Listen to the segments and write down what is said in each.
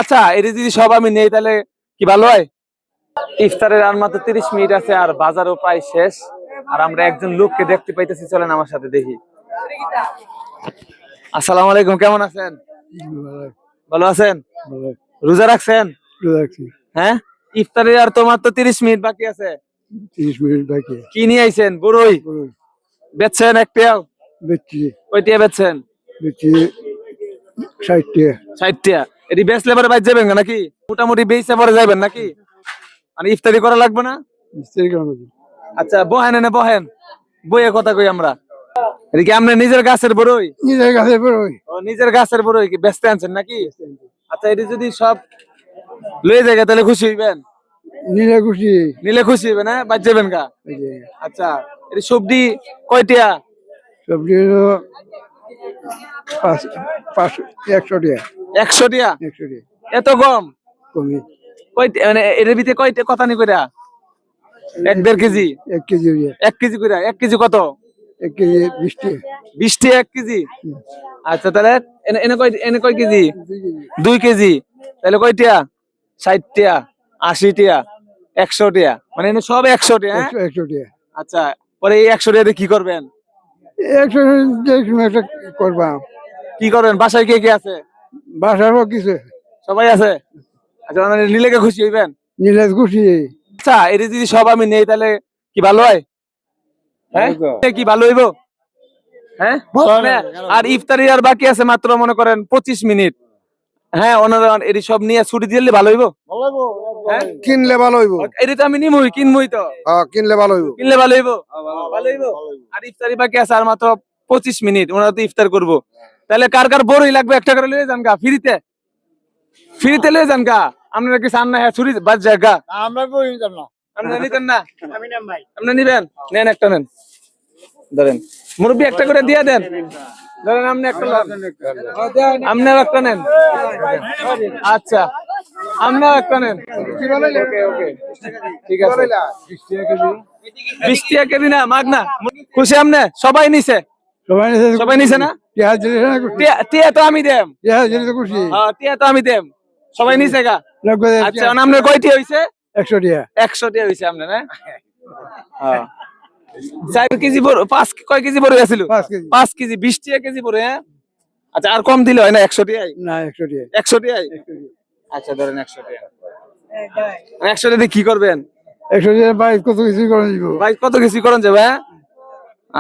আচ্ছা এটা যদি সব আমি নেই তাহলে কি ভালো হয়? ইফতারের আর মাত্র 30 মিনিট আছে, আর বাজারও প্রায় শেষ। আর আমরা একজন লোককে দেখতে পাইতেছি, চলেন আমার সাথে দেখি। আসসালামু আলাইকুম, কেমন আছেন? ভালো আছেন? রোজা রাখছেন? হ্যাঁ, ইফতারের আর তো মাত্র 30 মিনিট বাকি আছে। 30 মিনিট বাকি। কি নিয়ে আইছেন? বড়ই বেচছেন? একটাও কয়টিয়া বেচছেন? 60 টাকা। 60 টাকা। এটি বেচলে পরে বাইর যাবেন নাকি? মোটামুটি বেচে পরে যাবেন নাকি? মানে ইফতারি করা লাগবে না? আচ্ছা বহেন, এনে বহেন, বইয়ে কথা কই আমরা। এটা কি আপনার নিজের গাছের বড়ই? নিজের কাছে বড়ই। ও নিজের গাছের বড়ই কি বেচতে আনছেন নাকি? আচ্ছা এটি যদি সব লয়ে যায় তাহলে খুশি হইবেন? নিলে খুশি। নিলে খুশি হইবেন, হ্যাঁ বাইর যাবেন গা। আচ্ছা এটি সবজি কয়টিয়া? সবজি হলো 100 টাকা। 100 টাকা? 100 টাকা এত কম? কমে। মানে এর ভিতরে কয়টা কথা নি কইরা? 1-1.5 কেজি? 1 কেজি। 1 কেজি কইরা? 1 কেজি কত? 1 কেজি 20 টাকা। 20 টাকা 1 কেজি? আচ্ছা তাহলে এনে কয় কেজি? 2 কেজি। তাহলে কয়টা? 60 টাকা, 80 টাকা, 100 টাকা। মানে এনে সব 100 টাকা? 100 টাকা। আচ্ছা পরে এই 100 টাকা দিয়ে কি করবেন? 100 একটা করবা। কি করবেন? বাসায় কে কে আছে? বাসারও কিছু সবাই আছে? আচ্ছা মানে নিলে কে খুশি হইবেন? নিলে খুশি। আচ্ছা এটা যদি সব আমি নেই তাহলে কি ভালো হয়? হ্যাঁ কি ভালো হইব? হ্যাঁ আর ইফতারি আর বাকি আছে মাত্র মনে করেন 25 মিনিট। হ্যাঁ ওনারা এটি সব নিয়ে ছুটি দিলে ভালো হইব। হ্যাঁ কিনলে ভালো হইব। এটি তো আমি নিমই, কিনবই তো। কিনলে ভালো হইব। কিনলে ভালো হইব। ভালো হইব। আর ইফতারি বাকি আছে আর মাত্র 25 মিনিট, ওনারা তো ইফতার করবো। তাহলে কার কার বড়ই লাগবে একটা করে লয়ে যান গা, ফ্রিতে। ফ্রিতে লয়ে যান গা। আপনারা কি চান না? হ্যাঁ ছুরি বাদ যায় গা। আমরা বই নিতাম না। আপনারা নিতেন না? আমি নাম ভাই। আপনি নিবেন? নেন একটা নেন, ধরেন মুরব্বী একটা করে দিয়ে দেন। ধরেন আপনি একটা লন, আপনিও একটা নেন। আচ্ছা আপনিও একটা নেন। ওকে ওকে ঠিক আছে। 20 টাকা কেজি না মাগনা? খুশি আপনি? সবাই নিছে? সবাই নিছে না? টিয়া তো আমি দেম। হ্যাঁ টিয়া তো আমি দেম। সবাই নিছে গা? আচ্ছা আপনার কয়টি হইছে? 100 টাকা। 100 টাকা হইছে আপনার? হ্যাঁ 4 কেজি বড়, 5 কয় কেজি বড় আছিল? 5 কেজি 20 টাকা কেজি বড়। হ্যাঁ আচ্ছা আর কম দিলে হয় না? 100 টাকাই না 100 টাকা। 100 টাকাই। আচ্ছা ধরেন 100 টাকা। 100 টাকা দিয়ে কি করবেন? 100 টাকা ভাই কত কিছু করে দিব। ভাই কত কিছু করেন যাবে? হ্যাঁ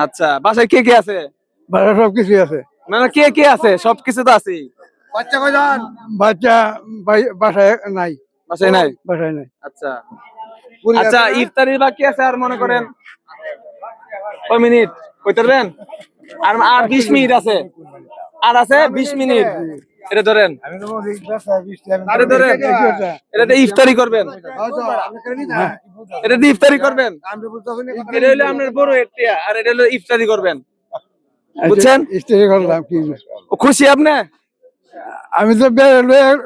আচ্ছা বাসায় কে কে আছে? বাসা সব কিছু আছে। না না কে কে আছে? সবকিছু তো আছেই। বাচ্চা কয়জন? বাচ্চা বাসায় নাই। বাসায় নাই? বাসায় নাই। আচ্ছা আচ্ছা ইফতারির বাকি আছে আর মনে করেন কয় মিনিট কইতে পারবেন? আর আর 20 মিনিট আছে। আর আছে 20 মিনিট। এটা ধরেন, এটা ধরেন, এটা দিয়ে ইফতারি করবেন। এটা দিয়ে ইফতারি করবেন। এটা হলো আপনার বড় একটা, আর এটা হলো ইফতারি করবেন। বুঝছেন? স্ত্রী করলাম কি। খুশি আপনি? আমি তো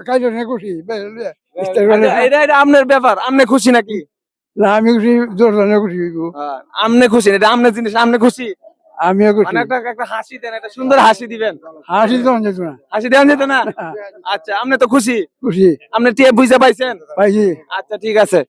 কাজে খুশি। এটা এটা আপনার ব্যাপার, আপনি খুশি নাকি? না আমি খুশি, জোর খুশি হইব। আপনি খুশি, এটা আপনার জিনিস, আপনি খুশি। আমিও খুশি। মানে একটা হাসি দেন, একটা সুন্দর হাসি দিবেন। হাসি দেওয়া যেত না। হাসি দেওয়া যেত না? আচ্ছা আপনি তো খুশি? খুশি। আপনি টিয়া বুঝা পাইছেন? পাইছি। আচ্ছা ঠিক আছে।